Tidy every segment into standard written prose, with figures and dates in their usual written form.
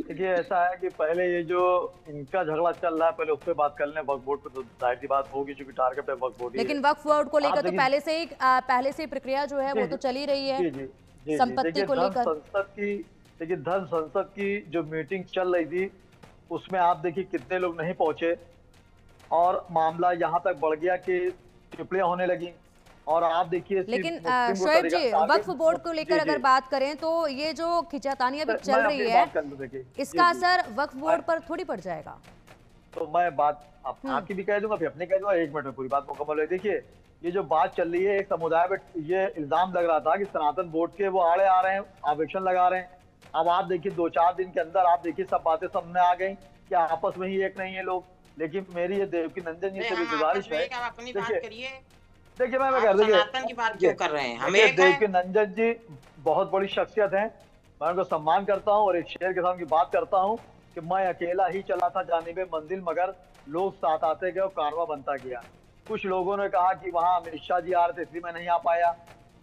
देखिए ऐसा है कि पहले ये जो इनका झगड़ा चल रहा है पहले उस पर बात कर लें। वक्फ बोर्ड पे तो जाहिर सी बात होगी क्योंकि टारगेट है वक्फ बोर्ड ही है। लेकिन वक्फ बोर्ड को आप लेकर तो देखिए, पहले से ही प्रक्रिया जो है जी वो जी तो चल ही रही है, जी जी जी जी संपत्ति देखिए को लेकर। धर्म संसद की जो मीटिंग चल रही थी उसमें आप देखिए कितने लोग नहीं पहुंचे और मामला यहाँ तक बढ़ गया कि टिप्पणियां होने लगी। और आप देखिए सिर्फ लेकिन मुस्लिम को शोएब जी, टारगेट। वक्फ बोर्ड को लेकर जी अगर जी, बात करें तो ये जो खींचातानी अभी मैं चल अपनी रही है, बात कर लूं। देखिए जी इसका जी, असर वक्फ मैं बोर्ड पर थोड़ी पड़ जाएगा। तो मैं बात हम्म। आपकी भी कह दूंगा फिर अपनी कह दूंगा, 1 मिनट में पूरी बात मुकम्मल है। देखिए ये जो बात चल रही है, एक समुदाय में ये इल्जाम लग रहा था कि सनातन बोर्ड के वो आड़े आ रहे हैं, ऑब्जेक्शन लगा रहे हैं। अब आप देखिए 2-4 दिन के अंदर आप देखिए सब बातें सामने आ गई कि आपस में ही एक नहीं है लोग। लेकिन मेरी ये देवकी नंदन जी अरे से भी हम आपस गुजारिश में है। एक, आप अपनी बात देखिए करिए। देखिए मैं आप कर देखिए सनातन की बात देखिए क्यों कर रहे हैं? हम देखिए एक हैं। देवकी नंदन जी बहुत बड़ी शख्सियत हैं। मैं उनको सम्मान करता हूँ और एक शेर के साथ उनकी बात करता हूँ कि मैं अकेला ही चला था जानिबे मंजिल मगर लोग साथ आते गए और कारवां बनता गया। कुछ लोगों ने कहा कि वहां अमित शाह जी आ रहे थे इसलिए मैं नहीं आ पाया।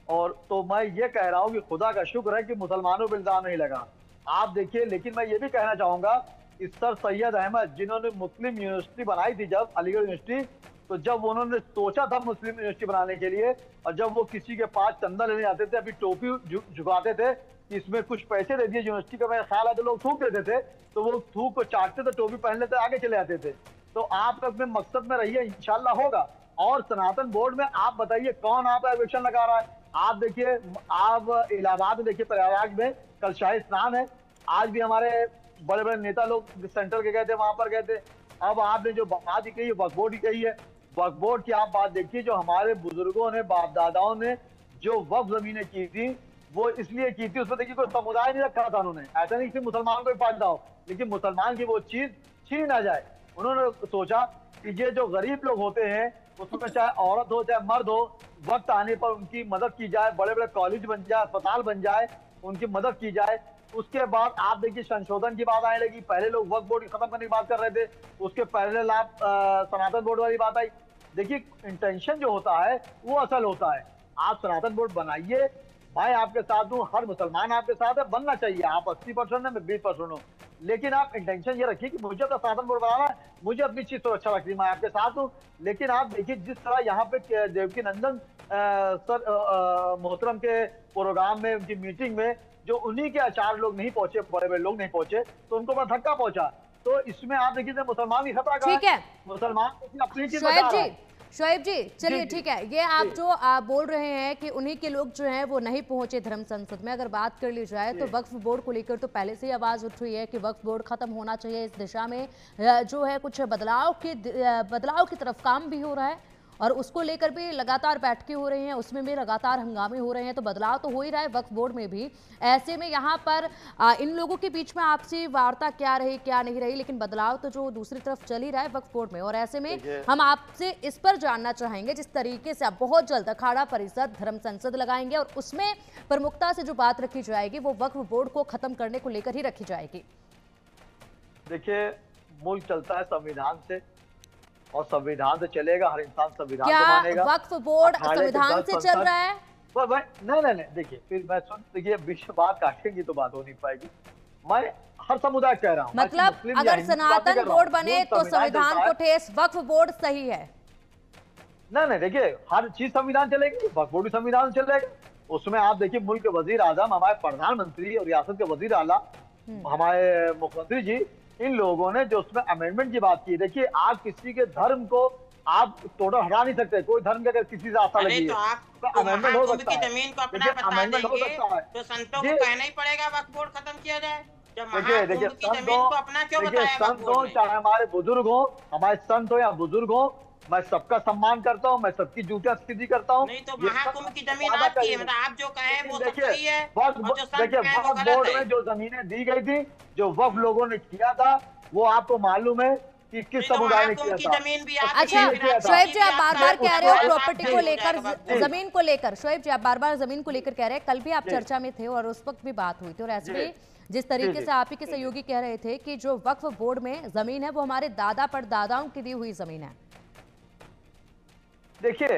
और तो मैं ये कह रहा हूँ कि खुदा का शुक्र है कि मुसलमानों पर इल्जाम नहीं लगा। आप देखिए, लेकिन मैं ये भी कहना चाहूंगा कि सर सैयद अहमद जिन्होंने मुस्लिम यूनिवर्सिटी बनाई थी, जब अलीगढ़ यूनिवर्सिटी, तो जब उन्होंने सोचा था मुस्लिम यूनिवर्सिटी बनाने के लिए और जब वो किसी के पास चंदा लेने आते थे, अभी टोपी झुकाते थे कि इसमें कुछ पैसे दे दिए यूनिवर्सिटी का, मेरा ख्याल है तो लोग थूक देते थे, तो वो थूक को चाटते थे, टोपी पहन लेते, आगे चले जाते थे। तो आप अपने मकसद में रहिए, इंशाल्लाह होगा। और सनातन बोर्ड में आप बताइए कौन आप एडमिशन लगा रहा है? आप देखिए, आप इलाहाबाद में देखिए, प्रयागराज में कल शाही स्नान है। आज भी हमारे बड़े बड़े नेता लोग सेंटर के गए थे, वहां पर गए थे। अब आपने जो बात ही कही है वक्फ बोर्ड ही कही है। वक्फ बोर्ड की आप बात देखिए, जो हमारे बुजुर्गों ने, बाप दादाओं ने जो वक्फ जमीनें की थी वो इसलिए की थी, उसमें देखिए कोई समुदाय नहीं रखा था उन्होंने। ऐसा नहीं कि मुसलमान को ही फायदा हो, लेकिन मुसलमान की वो चीज छीन ना जाए। उन्होंने सोचा कि ये जो गरीब लोग होते हैं उसमें चाहे औरत हो चाहे मर्द हो, वक्त आने पर उनकी मदद की जाए, बड़े बड़े कॉलेज बन जाए, अस्पताल बन जाए, उनकी मदद की जाए। उसके बाद आप देखिए संशोधन की बात आने लगी। पहले लोग वक्फ बोर्ड खत्म करने की बात कर रहे थे, उसके पहले लाभ सनातन बोर्ड वाली बात आई। देखिए इंटेंशन जो होता है वो असल होता है। आप सनातन बोर्ड बनाइए, मैं आपके साथ हूँ, हर मुसलमान आपके साथ है, बनना चाहिए। आप 80% है, मैं 20% हूँ, लेकिन आप इंटेंशन ये रखिए कि मुझे तो सनातन बोर्ड बनाना है, मुझे अपनी चीज सुरक्षा रखनी, मैं आपके साथ हूँ। लेकिन आप देखिए जिस तरह यहाँ पे देवकी नंदन सर मोहतरम के प्रोग्राम में, उनकी मीटिंग में जो उन्हीं के 4 लोग नहीं पहुंचे, बड़े बड़े लोग नहीं पहुंचे, तो उनको बड़ा धक्का पहुंचा। तो इसमें आप देखिए मुसलमान की खतरा का है, ठीक है मुसलमान अपनी चीज शोएब बता रहा जी, है। शोएब जी जी चलिए जी ठीक है, ये आप जी जो आप बोल रहे हैं कि उन्हीं के लोग जो हैं वो नहीं पहुंचे धर्म संसद में, अगर बात कर ली जाए तो जी वक्फ बोर्ड को लेकर तो पहले से ही आवाज उठ रही है कि वक्फ बोर्ड खत्म होना चाहिए। इस दिशा में जो है कुछ बदलाव की तरफ काम भी हो रहा है और उसको लेकर भी लगातार बैठकें हो रही हैं, उसमें भी लगातार हंगामे हो रहे हैं, तो बदलाव तो हो ही रहा है वक्फ बोर्ड में भी। ऐसे में यहाँ पर इन लोगों के बीच में आपसी वार्ता क्या रही क्या नहीं रही, लेकिन बदलाव तो जो दूसरी तरफ चल ही रहा है वक्फ बोर्ड में। और ऐसे में देखिए हम आपसे इस पर जानना चाहेंगे, जिस तरीके से आप बहुत जल्द अखाड़ा परिषद धर्म संसद लगाएंगे और उसमें प्रमुखता से जो बात रखी जाएगी वो वक्फ बोर्ड को खत्म करने को लेकर ही रखी जाएगी। देखिए, मुल्क चलता है संविधान से और संविधान से चलेगा, हर इंसान संविधान को क्या मानेगा। वक्फ बोर्ड अखाड़े के संविधान 10 से चल संसद रहा है? नहीं, देखिए फिर मैं देखिए विश्व बात काटेंगी तो बात हो नहीं पाएगी। मैं हर समुदाय कह रहा हूँ, मतलब अगर सनातन बोर्ड बने तो संविधान को ठेस, वक्फ बोर्ड सही है? नहीं देखिए, हर चीज संविधान चलेगी, वक्फ बोर्ड भी संविधान चलेगा। उसमें आप देखिए मुल्क के वजीर आजम, हमारे प्रधानमंत्री और रियासत के वजीर आला, हमारे मुख्यमंत्री जी, इन लोगों ने जो उसमें अमेंडमेंट की बात की। देखिए आप किसी के धर्म को आप टोटल हटा नहीं सकते। कोई धर्म की अगर किसी से आस्था लगी तो है आप तो अमेंडमेंट हो महाकुंभ सकता की है। जमीन को अपना देखिए बता अमेंडमेंट हो देंगे सकता है तो संतों जी। को कहना ही पड़ेगा वक्फ बोर्ड खत्म किया जाए। जब देखिए महाकुंभ की जमीन को अपना क्यों देखिए बताया वक्फ संत हो बोर्ड ने? चाहे हमारे बुजुर्ग हो, हमारे संत हो या बुजुर्ग हो, मैं सबका सम्मान करता हूँ, मैं सबकी जूतियां सीधी करता हूँ। नहीं तो ये महाकुंभ सब की जमीन वादा आपकी है, करिए। मतलब आप जो कहें वो सब देखिए सही है और जो संत देखिए कहें वो वक्फ गलत बोर्ड है। में जो जमीनें दी गई थी, जो वक्फ लोगों ने किया था, वो आपको मालूम है कि किस नहीं तो समुदाय ने महाकुंभ किया की था। जमीन भी अच्छा आपकी है, शोएब जी, आप बार बार कह रहे हो उसको- प्रॉपर्टी को जी, लेकर, जमीन को लेकर, शोएब जी आप बार बार जमीन को लेकर कह रहे हैं, कल भी आप जी, चर्चा में थे और उस वक्त भी बात हुई थी। और ऐसे जी, में जिस जी, तरीके जी, से आप ही के सहयोगी कह रहे थे कि जो वक्फ बोर्ड में जमीन है वो हमारे दादा परदादाओं की दी हुई जमीन है। देखिए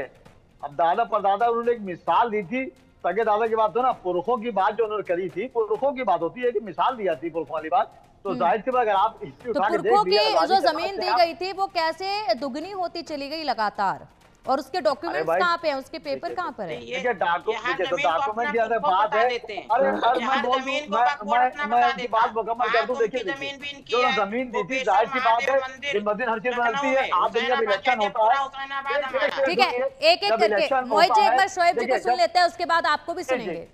अब दादा परदादा उन्होंने एक मिसाल दी थी, सगे दादा की बात हो ना, पुरखों की बात जो उन्होंने करी थी, पुरखों की बात होती है कि मिसाल दिया थी पुरखों वाली बात। तो जाहिर सी बात अगर आप हिस्ट्री तो उठा के देख पुरखों लिया, की आजादी जो के बाद जमीन से दी आप- गई थी वो कैसे दुगनी होती चली गई लगातार, और उसके डॉक्यूमेंट्स भाई, कहाँ पे हैं, उसके पेपर कहाँ पर है? देखिए डॉक्यूमेंट जमीन को डॉक्यूमेंट की अपना अंदर खुद को बात बता है। देते हैं। अरे यहाँ मैं बोल जमीन दूं, को वक्फ अपना मैं बता इनकी देता बात है। मुकम्मल कर दूं। वहाँ देखिए उनकी जमीन भी इनकी जो है, जमीन दी थी गोपेश्वर जाहिर सी बात है, महादेव मंदिर दिन ब दिन हर चीज बदलती है। लखनऊ आप देखिए जब हुसैनाबाद इलेक्शन के होता पूरा है, हुसैनाबाद हमारा है। ठीक है, एक एक जब करके इलेक्शन मोहित जी होता एक बार है, शोएब जी को देखिए, सुन जब- लेते हैं, उसके बाद आपको भी सुनेंगे।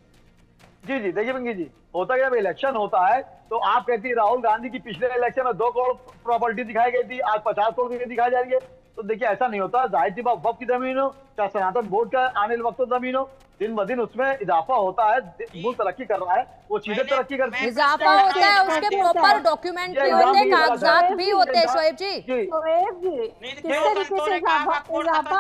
जी जी देखिए बंगी जी, होता क्या, जब इलेक्शन होता है तो आप कहती है राहुल गांधी की पिछले इलेक्शन में 2 करोड़ प्रॉपर्टी दिखाई गई थी, आज 50 करोड़ की दिखाई जा रही है। तो देखिए ऐसा नहीं होता। जाहिर सी बात वक्फ की जमीन हो चाहे सनातन बोर्ड का आने वाले वक्त जमीन हो, दिन ब दिन उसमें इजाफा होता है। मुल्क तरक्की कर रहा है, वो चीजें तरक्की करती है। इजाफा होता है, उसके प्रॉपर डॉक्यूमेंट भी होते हैं, कागजात भी होते हैं। शोएब जी, शोएब जी, किस तरीके से इजाफा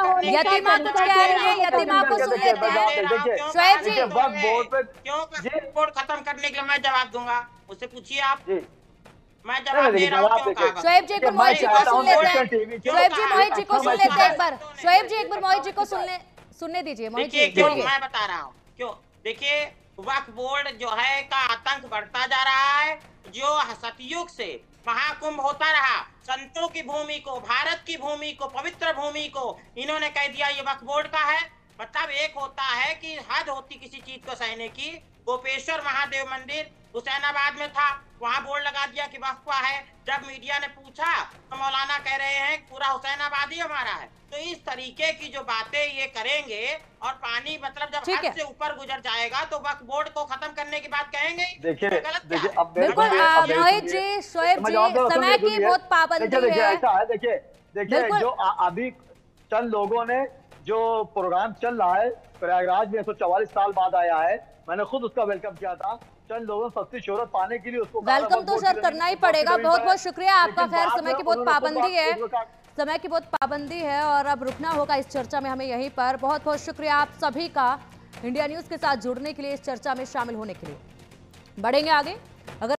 होने का यतीमा कुछ कह रही है, यतीमा को सुन लेते हैं। शोएब जी, वक्फ बोर्ड पे क्यों वक्फ बोर्ड खत्म करने के लिए मैं जवाब दूंगा, उससे पूछिए आप। जी मैं जवाब दे रहा हूँ क्यों कहा। शोएब जी एक बार मोहित जी को सुन लेते हैं। शोएब जी मोहित जी को सुन लेते हैं एक बार। शोएब जी एक बार मोहित जी को सुनने दीजिए। मोहित जी देखिए बोलिए। मैं बता रहा हूँ क्यों। देखिए वक्फ बोर्ड जो है का आतंक बढ़ता जा रहा है। जो सतयुग से महाकुंभ होता रहा, संतों की भूमि को, भारत की भूमि को, पवित्र भूमि को इन्होंने कह दिया ये वक्फ बोर्ड का है। मतलब एक होता है कि हद होती किसी चीज को सहने की। गोपेश्वर महादेव मंदिर हुसैनाबाद में था, वहां बोर्ड लगा दिया कि वक्फ का है। जब मीडिया ने पूछा तो मौलाना कह रहे हैं पूरा हुसैनाबाद ही हमारा है। तो इस तरीके की जो बातें ये करेंगे और पानी मतलब जब हद से ऊपर गुजर जाएगा तो वक्फ बोर्ड को खत्म करने की बात कहेंगे। देखिए देखिए अब बिल्कुल मोहित जी, शोएब जी, समय की बहुत पाबंदी है। ऐसा है, देखिए जो अभी चंद लोगों ने जो प्रोग्राम चल रहा है प्रयागराज में 144 साल बाद आया है, मैंने खुद उसका वेलकम किया था। चंद लोगों ने सस्ती शोहरत पाने के लिए उसको वेलकम तो सर करना ही पड़ेगा। बहुत बहुत शुक्रिया आपका। खैर समय की बहुत पाबंदी है, समय की बहुत पाबंदी है और अब रुकना होगा इस चर्चा में हमें यहीं पर। बहुत बहुत शुक्रिया आप सभी का इंडिया न्यूज के साथ जुड़ने के लिए, इस चर्चा में शामिल होने के लिए। बढ़ेंगे आगे।